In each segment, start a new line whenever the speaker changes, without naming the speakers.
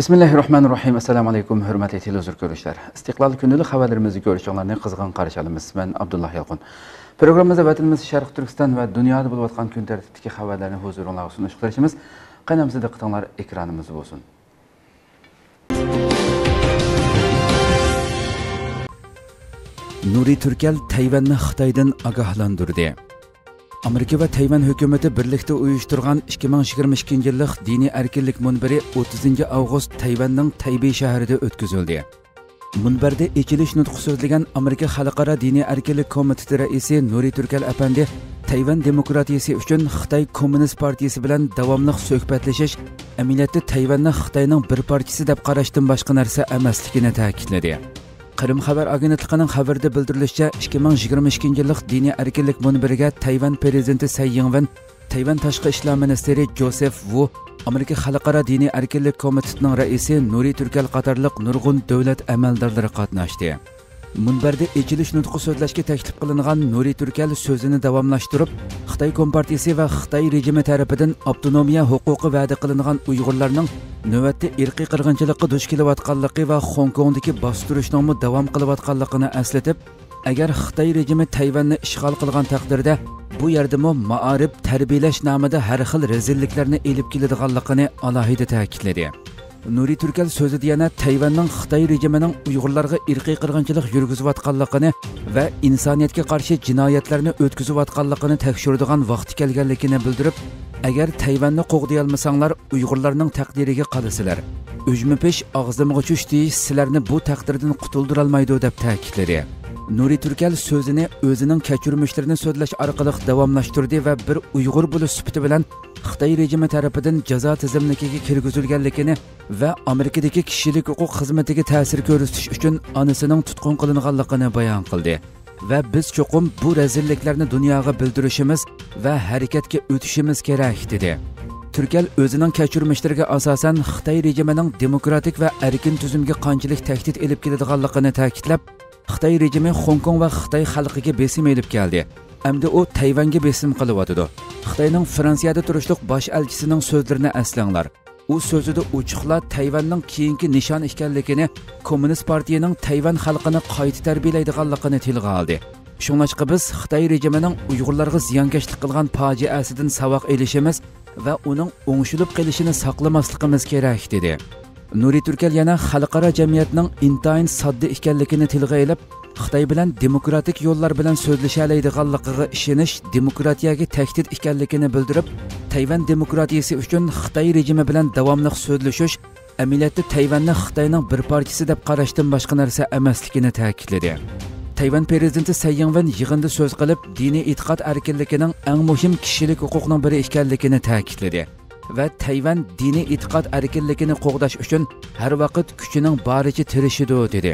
Bismillahirrahmanirrahim. Assalamu alaykum, hurmatli televizor ko'ruvchilar. Istiqlol kundalik xabarlarimizni ko'rishinglarni qizg'in qarshi olamiz. Men Abdullah Yalqun. Programmamizda vatanimiz Sharq Turkiston va dunyoda bo'lib o'tgan kun tartibidagi xabarlarni huzuringizga sunish qilishimiz. Qaynamizda diqqatinglar ekranimiz bo'lsin. Nuri Turkal Tayvanni Xitoydan ogohlantirdi. Amerika va Tayvan hukumati birlikda uyushtirgan 2022 yillik diniy erkinlik munbiri 30 avgust Tayvanning Taybey shahrida o'tkazildi. Munbarda ichilish nutqi so'zlagan Amerika Xalqaro diniy erkinlik komiteti raisi Nuri Turkal apandi Tayvan demokratiyasi uchun Xitoy Kommunist partiyasi bilan davomli suhbatlashish amaliyotda Tayvanni Xitoyning bir parchasi deb qarashdan boshqa narsa emasligini ta'kidladi. Qrim xabar agentligining xabarida bildirilishicha 2022 yillik diniy erkinlik munbiriga Tayvan prezidenti Tsai Ing-wen, Tayvan tashqi ishlar ministri Joseph Wu, Amerika Xalqaro diniy erkinlik komitetining raisi Nuri Turkal qatorliq nurg'un davlat amaldorlari qatnashdi. Munbarda ichilish nutqi so'zlashga taklif qilingan Nuri Turkal so'zini davomlashtirib, Xitoy Kompartiyasi va Xitoy rejimi tarafidan avtonomiya huquqi va'da qilingan Uyg'urlarning navbatda irqiy qirg'inchilikqa duch kelayotganligi va Hong Kongdagi bostirishning davom qilayotganligini eslatib, agar Xitoy rejimi Tayvanni ishg'ol qilgan taqdirda bu yerdami ma'arif tarbiyalash nomida har xil rezilliklarni elib keladiganligini alohida ta'kidladi. Nuri Turkal so'zida yana Tayvanning Xitoy rejimining Uyg'urlarga irqiy qirg'inchilik yurgizayotganligini va insoniyatga qarshi jinoyatlarni o'tkazayotganligini tekshiradigan vaqti kelganligini bildirib, agar Tayvanni qo'g'day olmasanglar, Uyg'urlarning taqdiriga qolasizlar. Ujmi-pesh og'zimga tushdi, sizlarni bu taqdirdan qutuldira olmaydi deb ta'kidladi. Nuri Turkal so'zini o'zining kechirmishlarini so'zlash orqali davomlashtirdi va bir Uyg'ur bo'lish sifati bilan Xitoy rejimi tarafidan jazo tizimligiga kirgizilganligini va Amerikadagi kishilik huquq xizmatiga ta'sir ko'rsatish uchun onasining tutqun qilinganligini bayon qildi. Va biz cho'qim bu rezilliklarni dunyoga bildirishimiz va harakatga o'tishimiz kerak dedi. Turkal o'zining kechirmishlariga asosan Xitoy rejimining demokratik va erkin tuzumga qanchalik tahdid elib keladiganligini ta'kidlab, Xitoy rejimi Hong Kong va Xitoy xalqiga besim elib keldi. Hamda u Tayvanga besim qilyapti. Xitoyning Fransiyada turishliq bosh elchisining so'zlarini aslanglar. U so'zida ochiqla Tayvanning keyingi nishon ekanligini, Kommunist partiyaning Tayvan xalqini qayta tarbiyalaydiganligini tilga oldi. Shuningdek biz Xitoy rejimining Uyg'urlarga ziyonkashlik qilgan fojiasidan savoq elishimiz va uning o'ngshilib qolishini saqlamasligimiz kerak dedi. Nuri Turkal yana xalqaro jamiyatning intayin sodda ekanligini tilga olib, Xitoy bilan demokratik yo'llar bilan so'zlasha oladiganligiga ishonish demokratiyaga tahdid ekanligini bildirib, Tayvan demokratiyasi uchun Xitoy rejimi bilan davomli so'zlashish amaliyotda Tayvanni Xitoyning bir parchasi deb qarashdan boshqa narsa emasligini ta'kidladi. Tayvan prezidenti Tsai Ing-wen yig'inda so'z qilib, diniy e'tiqod erkinligining eng muhim kishilik huquqning biri ekanligini ta'kidladi va Tayvan diniy e'tiqod erkinligini qo'g'dash uchun har vaqt kuchining boricha tirishidi dedi.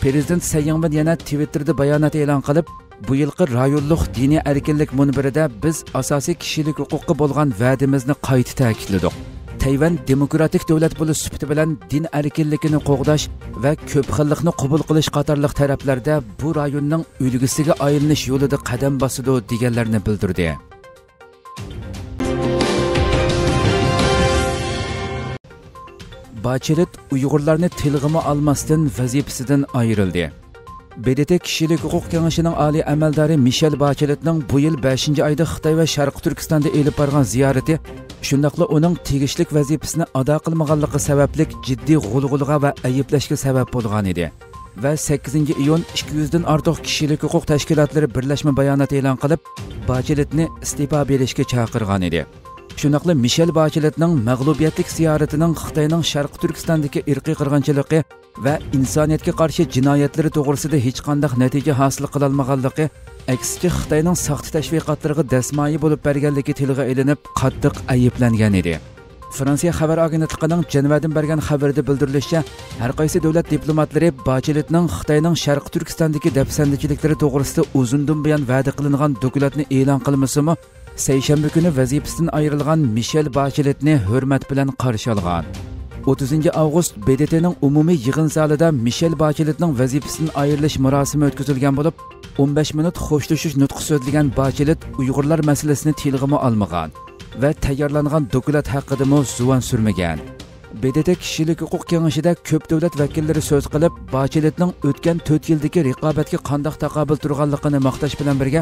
Prezident Tsai Ing-wen yana Twitterda bayonot e'lon qilib, bu yilgi rayonlik diniy erkinlik munbirida biz asosiy kishilik huquqqa bo'lgan va'dimizni qayta ta'kidladik. Tayvan demokratik davlat bo'lish sifati bilan din erkinligini qo'g'dash va ko'p xillikni qabul qilish qatorliq taraflarda bu rayonning ulgisiga aylanish yo'lida qadam bosadi deganlarni bildirdi. Bachelet Uyg'urlarni tilg'ima olmasdan vazifasidan ayrildi. BDT kishilik huquq kengashining oliy amaldori Michel Bacheletning bu yil 5-oyda Xitoy va Sharq Turkistonda elib borgan ziyorati, shundaqla uning tegishlik vazifasini ado qilmaganligi sababli jiddiy g'ulg'ulga va ayblashga sabab bo'lgan edi. Va 8-iyun 200 dan ortiq kishilik huquq tashkilotlari birlashma bayonot e'lon qilib, Bacheletni iste'fo berishga chaqirgan edi. Shunaqla Michel Bacheletning mag'lubiyatlik ziyoratining Xitoyning Sharq Turkistondagi irqiy qirg'inchiligi va insoniyatga qarshi jinoyatlari to'g'risida hech qanday natija hosil qila olmaganligi, aksicha Xitoyning saxta tashviqotlariga dasmoyi bo'lib berganligi tilga ilinib, qattiq ayblangan edi. Fransiya xabar agentligining Jenvadan bergan xabarida bildirilishicha, har qaysi davlat diplomatlari Bacheletning Xitoyning Sharq Turkistondagi dafsandichiliklari to'g'risida uzundan buyon va'da qilingan dokumentni e'lon qilmasimi, seshanba kuni vazifasidan ayrilgan Michel Bacheletni hurmat bilan qarshi olgan. 30 avgust BDTning umumiy yig'in zalida Michel Bacheletning vazifasidan ayrilish marosimi o'tkazilgan bo'lib, 15 minut xo'shlashish nutqi so'zlagan Bachelet Uyg'urlar masalasini tilg'ima olmagan va tayyorlangan dokument haqida zuvon surmagan. BDT kishilik huquq kengashida ko'p davlat vakillari so'z qilib, Bacheletning o'tgan 4 yildagi raqobatga qanday taqobil turganligini maqtash bilan birga,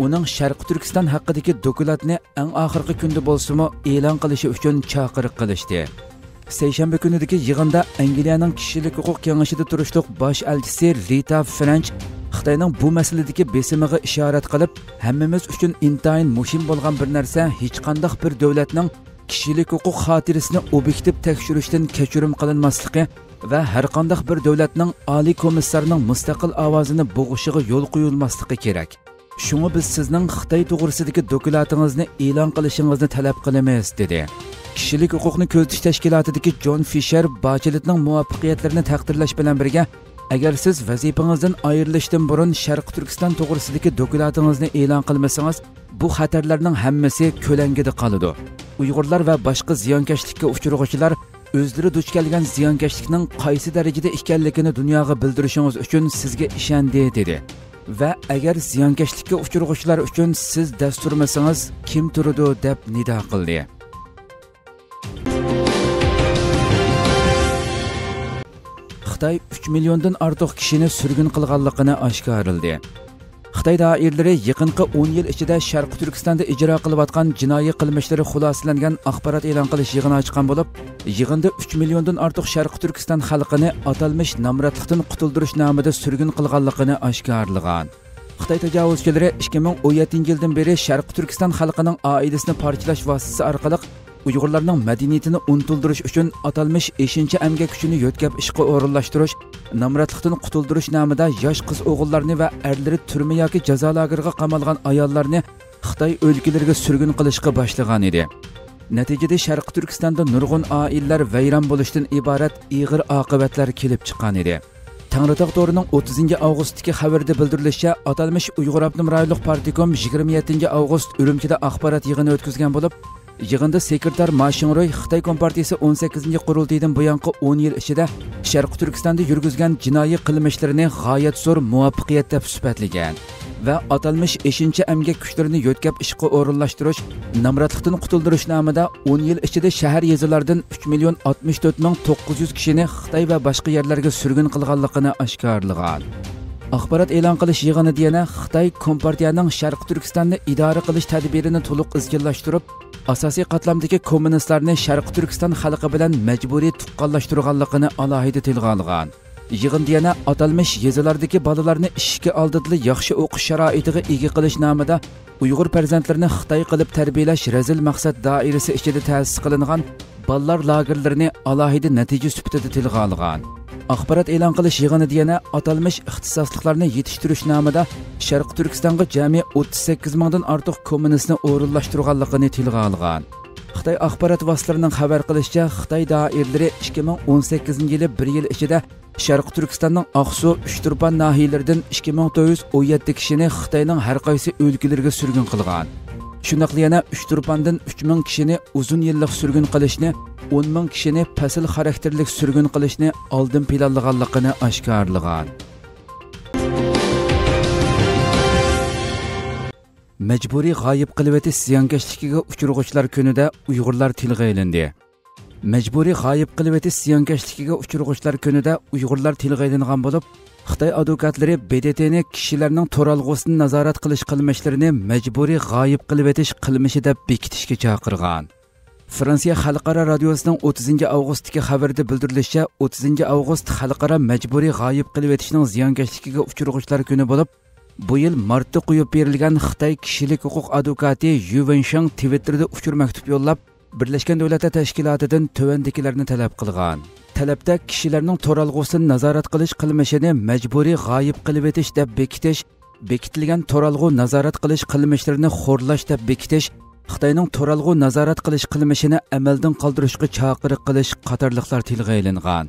uning Sharqi Turkiston haqidagi dokladni eng oxirgi kunda bo'lsa-mu e'lon qilishi uchun chaqiriq qilishdi. Seshanba kunidagi yig'inda Angliyaning kishilik huquq kengashida turishliq bosh elchisi Rita French Xitoyning bu masaladagi besimiga ishorat qilib, hammamiz uchun intayin muhim bo'lgan bir narsa hech qanday bir davlatning kishilik huquq xotirasini obyektiv tekshirishdan kechirim qilinmasligi va har qanday bir davlatning oliy komissarining mustaqil ovozini bo'g'ishiga yo'l qo'yilmasligi kerak. Shunga biz sizning Xitoy to'g'risidagi dokladingizni e'lon qilishingizni talab qilamiz, dedi. Kishilik huquqni ko'zitish tashkilotidagi John Fisher Bacheletning muvaffaqiyatlarini taqdirlash bilan birga, agar siz vazifangizdan ayrilishdan burun Sharqi Turkiston to'g'risidagi dokladingizni e'lon qilmasangiz, bu xatarlarning hammasi ko'langida qoladi. Uyg'urlar va boshqa ziyonkashlikka uchrag'uvchilar o'zlari duch kelgan ziyonkashlikning qaysi darajada ekanligini dunyoga bildirishingiz uchun sizga ishonadi, dedi. Va agar ziyonkashlikka uchrag'uvchilar uchun siz dasturmasangiz, kim turadi deb nido qildi. Xitoy 3 milliondan ortiq kishini surgun qilganligini oshkorladi. Xitoy doiralari yaqinqi 10 yil ichida Sharqi Turkistonda ijro qilayotgan jinoiy qilmishlari xulosalangan axborot e'lon qilish yig'ini ochgan bo'lib, yig'inda 3 milliondan ortiq Sharqi Turkiston xalqini atalmish nomrodlikdan qutuldirish nomida surgun qilganligini oshkorlagan. Xitoy tajovuzchilari 2017-yildan beri Sharqi Turkiston xalqining oilasini parchalash vositasi orqali Uyg'urlarning madaniyatini unutuldirish uchun atalmish 5-chi emgak kuchini yo'tkab ishga o'rinlashtirish, nomrodlikdan qutuldirish nomida yosh qiz o'g'illarni va erlari turma yoki jazo lageriga qamalgan ayollarni Xitoy o'lkalariga surgun qilishga boshlagan edi. Natijada Sharqi Turkistonda nurg'un oilalar vayron bo'lishdan iborat og'ir oqibatlar kelib chiqqan edi. Tangritog to'rining 30-avgustdagi xabarda bildirilishicha, atalmish Uyg'ur Abnum rayonlik partikom 27-avgust Urumchida axborot yig'ini o'tkazgan bo'lib, yig'inda sekretar Ma Xingroy Xitoy Kompartiyasi 18-qurultaydan buyangi 10 yil ichida Sharqi Turkistonda yurgizgan jinoiy qilmishlarini g'oyat zo'r muvaffaqiyat deb sifatlagan va atalmish 5-chi emgak kuchlarini yo'tkab ishga o'rinlashtirish, nomrodlikdan qutuldirish nomida 10 yil ichida shahar yezilardan 3,64,900 kishini Xitoy va boshqa yerlarga surgun qilganligini oshkorlagan. Axborot e'lon qilish yig'inida yana Xitoy Kompartiyaning Sharqi Turkistonni idora qilish tadbirini to'liq izchillashtirib, asosiy qatlamdagi kommunistlarni Sharqi Turkiston xalqi bilan majburiy tuqqanlashtirganligini alohida tilga olgan. Yig'inda yana atalmish yezilardagi bolalarni ishga oldida yaxshi o'qish sharoitiga ega qilish nomida Uyg'ur farzandlarini Xitoy qilib tarbiyalash razil maqsad doirasi ichida ta'sis qilingan bolalar lagerlarini alohida natija sifatida tilga olgan. Axborot e'lon qilish yig'inida yana atalmish ixtisosliklarni yetishtirish nomida Sharqi Turkistonga jami 38 mingdan ortiq kommunistni o'rinlashtirganligini tilga olgan. Xitoy axborot vositalarining xabar qilishicha, Xitoy doiralari 2018-yili 1 yil ichida Sharqi Turkistonning Aqsu, Uchturpan nahiyalaridan 2917 kishini Xitoyning har qaysi o'lkalariga surgun qilgan. Shuningdek yana Uchturpandan 3000 kishini uzun yillik surgun qilishni, 10,000 kishini fasl xarakterlik surgun qilishni oldin planlaganligini oshkorlagan. Majburiy g'oyib qilib etish ziyonkashligiga uchrag'uvchilar kunida Uyg'urlar tilga ilindi. Majburiy g'oyib qilib etish ziyonkashligiga uchrag'uvchilar kunida Uyg'urlar tilga ilingan bo'lib, Xitoy advokatlari BDTni kishilarning to'ralg'usini nazorat qilish qilmishlarini majburiy g'oyib qilib etish qilmishi deb bekitishga chaqirgan. Fransiya xalqaro radiosining 30-avgustdagi xabarida bildirilishicha, 30-avgust xalqaro majburiy g'oyib qilib etishning ziyonkashligiga uchrag'uvchilar kuni bo'lib, bu yil martda qo'yib berilgan Xitoy kishilik huquq advokati Yu Wensheng Twitterda uchur maktub yo'llab, Birlashgan Davlatlar Tashkilotidan tövendikilarni talab qilgan. Talabda kishilarning to'ralg'usini nazorat qilish qilmishini majburiy g'oyib qilib etish deb bekitish, bekitilgan to'ralg'u nazorat qilish qilmishlarini xo'rlash deb bekitish, Xitoyning to'ralg'u nazorat qilish qilmishini amaldan qoldirishga chaqiriq qilish qatorliqlar tilga ilingan.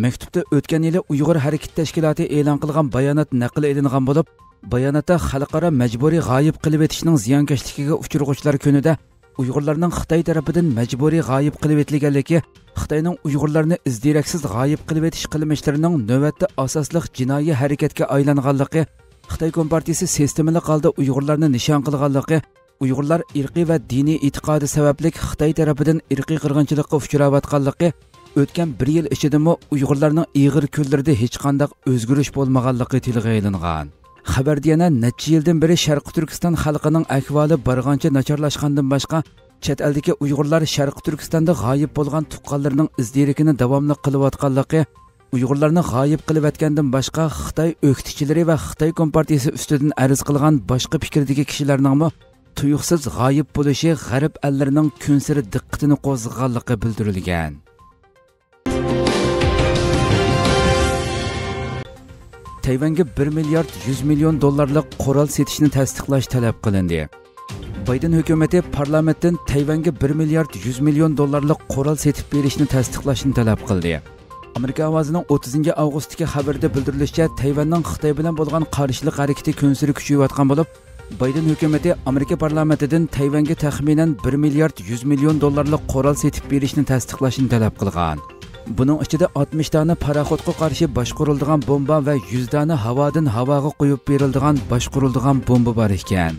Maktubda o'tgan yili Uyg'ur harakat tashkiloti e'lon qilgan bayonot naql elingan bo'lib, bayonotda xalqaro majburiy g'oyib qilib etishning ziyonkashligiga uchrag'uvchilar kunida Uyg'urlarning Xitoy tarafidan majburiy g'oyib qilib etilganligi, Xitoyning Uyg'urlarni izdiraksiz g'oyib qilib etish qilmishlarining navbatda asosli jinoiy harakatga aylanganligi, Xitoy Kompartiyasi sistemali holda Uyg'urlarni nishon qilganligi, Uyg'urlar irqiy va diniy e'tiqodi sababli Xitoy tarafidan irqiy qirg'inchilikqa uchrayotganligi, o'tgan 1 yil ichidami Uyg'urlarning ig'ir kunlarida hech qanday o'zgarish bo'lmaganligi tilga ilingan. Xabarda yana necha yildan beri Sharq Turkiston xalqining ahvoli bargancha nacharlashgandan boshqa chet eldagi Uyg'urlar Sharq Turkistonda g'oyib bo'lgan tuqqanlarning izdirikini davomli qilayotganligi, Uyg'urlarni g'oyib qilib etgandan boshqa Xitoy o'qituvchilari va Xitoy kompartiyasi ustidan arz qilgan boshqa fikrdagi kishilarning tuyuqsiz g'oyib bo'lishi g'arb ellarining kunsiri diqqatini qo'zg'aganligi bildirilgan. Tayvanga 1 milliard 100 million dollarlik qurol setishni tasdiqlash talab qilindi. Bayden hukumati parlamentdan Tayvanga 1 milliard 100 million dollarlik qurol setib berishni tasdiqlashni talab qildi. Amerika ovozining 30 avgustdagi xabarda bildirilishicha, Tayvanning Xitoy bilan bo'lgan qarshilik harakati kunsiri kuchayayotgan bo'lib, Bayden hukumati Amerika parlamentidan Tayvanga taxminan 1 milliard 100 million dollarlik qurol setib berishni tasdiqlashni talab qilgan. Buning ichida 60 dona paraxodga qarshi boshqariladigan bomba va 100 dona havodan havoga qo'yib beriladigan boshqariladigan bomba bor ekan.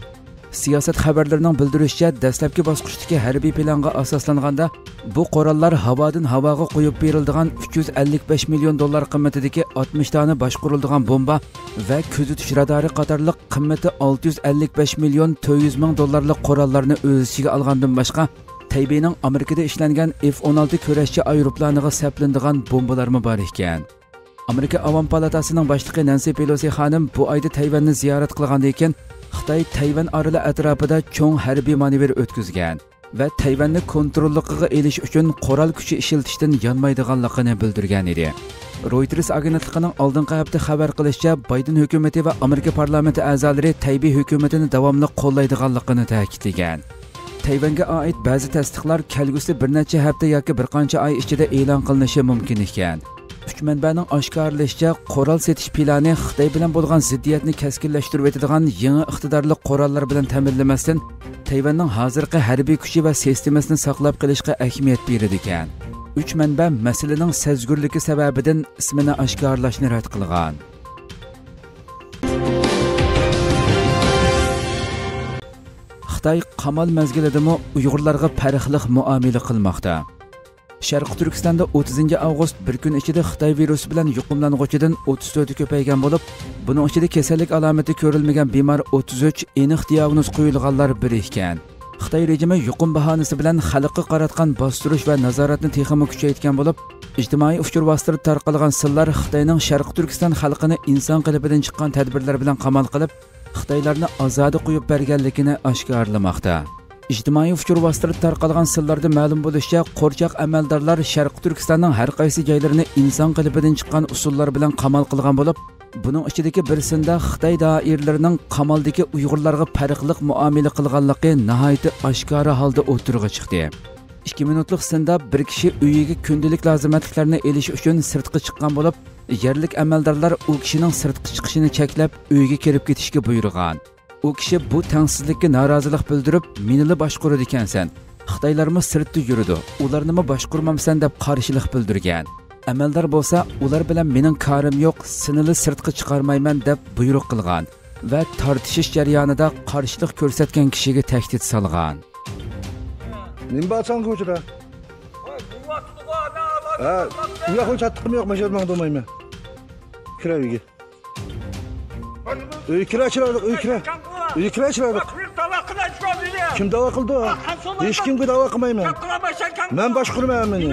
Siyosat xabarlarining bildirishicha, dastlabki bosqichdagi harbiy planga asoslanganda bu qurollar havodan havoga qo'yib beriladigan 355 million dollar qimmatidagi 60 dona boshqariladigan bomba va kuzatish radari qatorliq qimmati 655 million 400 ming dollarlik qurollarni o'z ichiga olgandan boshqa Tayvanning Amerikada ishlangan F-16 kurashchi aeroplaniga saplanadigan bombalarmi bor ekan. Amerika Avam palatasining boshlig'i Nancy Pelosi xonim bu oyda Tayvanni ziyorat qilgandan keyin Xitoy Tayvan oroli atrofida cho'ng harbiy manevr o'tkazgan va Tayvanni kontrolligiga elish uchun qurol kuchi ishlatishdan yonmaydiganligini bildirgan edi. Reuters agentligining oldingi hafta xabar qilishicha, Bayden hukumati va Amerika parlamenti a'zolari Tayvan hukumatini davomli qo'llaydiganligini ta'kidlagan. Tayvanga oid ba'zi tasdiqlar kelgusi bir necha hafta yoki bir qancha oy ichida e'lon qilinishi mumkin ekan. Uch manbaning oshkorlashicha, qurol setish plani Xitoy bilan bo'lgan ziddiyatni keskinlashtirib etadigan yangi iqtidorli qurollar bilan ta'minlamasdan Tayvanning hozirgi harbiy kuchi va sistemasini saqlab qolishga ahamiyat beradi ekan. Uch manba masalaning sezgurligi sababidan ismini oshkorlashni rad qilgan. Xitoy qamal mezgilidami Uyg'urlarga farqli muomala qilmoqda. Sharq Turkistonda 30 avgust bir kun ichida Xitoy virusi bilan yuqumlanuvchidan 34 ko'paygan bo'lib, buning ichida kasallik alomati ko'rilmagan bemor 33, aniq diagnoz qo'yilganlar bir ekan. Xitoy rejimi yuqum bahonasi bilan xalqqa qaratgan bostirish va nazoratni texnik kuchaytirgan bo'lib, ijtimoiy uchur vositasi tarqalgan sirlar Xitoyning Sharq Turkiston xalqini inson qalbidan chiqqan tadbirlar bilan qamal qilib, Xitoylarni ozodi qo'yib berganligini oshkorlamoqda. İctimai uçur vositasi tarqalgan sirlarda ma'lum bo'lishicha, qo'rchoq amaldorlar Sharq Turkistonning har qaysi joylarini inson qalbidan chiqqan usullar bilan qamal qilgan bo'lib, buning ichidagi birisida Xitoy doiralarining qamaldagi Uyg'urlarga farqli muomala qilganligi nihoyat oshkora holda o'tirg'i chiqdi. 2 minutlik sinda bir kishi uyiga kundalik lozimatlarni elish uchun sirtqa chiqqan bo'lib, yerlik amaldorlar u kishining sirtqa chiqishini cheklab, uyiga kirib ketishga buyurgan. U kishi bu tengsizlikka norozilik bildirib, "Menili boshqaradi ekansan. Xitoylarmi sirtda yuridi. Ularnimi boshqarmamsan" deb qarshilik bildirgan. Amaldor bo'lsa, "Ular bilan mening korim yo'q, sinili sirtqa chiqarmayman" deb buyruq qilgan va tortishish jarayonida qarshilik ko'rsatgan kishiga tahdid solgan.
Nimbatsan ko'chada. Bu yoqqa chattiqim yo'q, mashallah do'mayman. Kiraviga. Uy kirachilardik, uy kira. Uy kirachilardik. Kim da'vo qildi? Hech kimga da'vo qilmayman. Men boshqurmayman meni.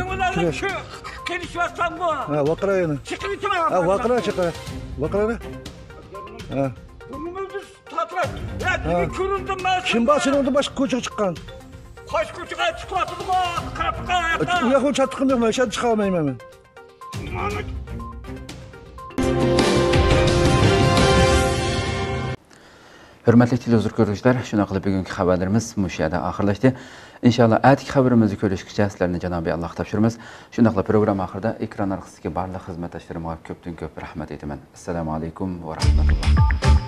Kelishyapsan bu.
Ha, vaqira yana.
Chiqib ketaman.
Ha, vaqira chiqa. Vaqira. Ha.
Bunimizni tatlar. Ya, ko'rindim men.
Kim boshini oldi boshqa ko'chaga chiqqan?
Qo'sh ko'chaga chiqyapti-ku. Qirqqa.
U yoqqa chattiqim yo'q, men shu chiqa olmayman men.
Hürmetli televizyon görüşler, şuna qilib bugungi xabarlarimiz mush yerda oxirlashdi. Inshaalloh atigi xabarimizni ko'rishgacha sizlarni Janobiy Alloh topshiramiz. Shuna qilib program oxirida ekran orqasidagi barliq xizmatdoshlarimga ko'pdan ko'p rahmat aytaman. Assalomu alaykum va rahmatulloh.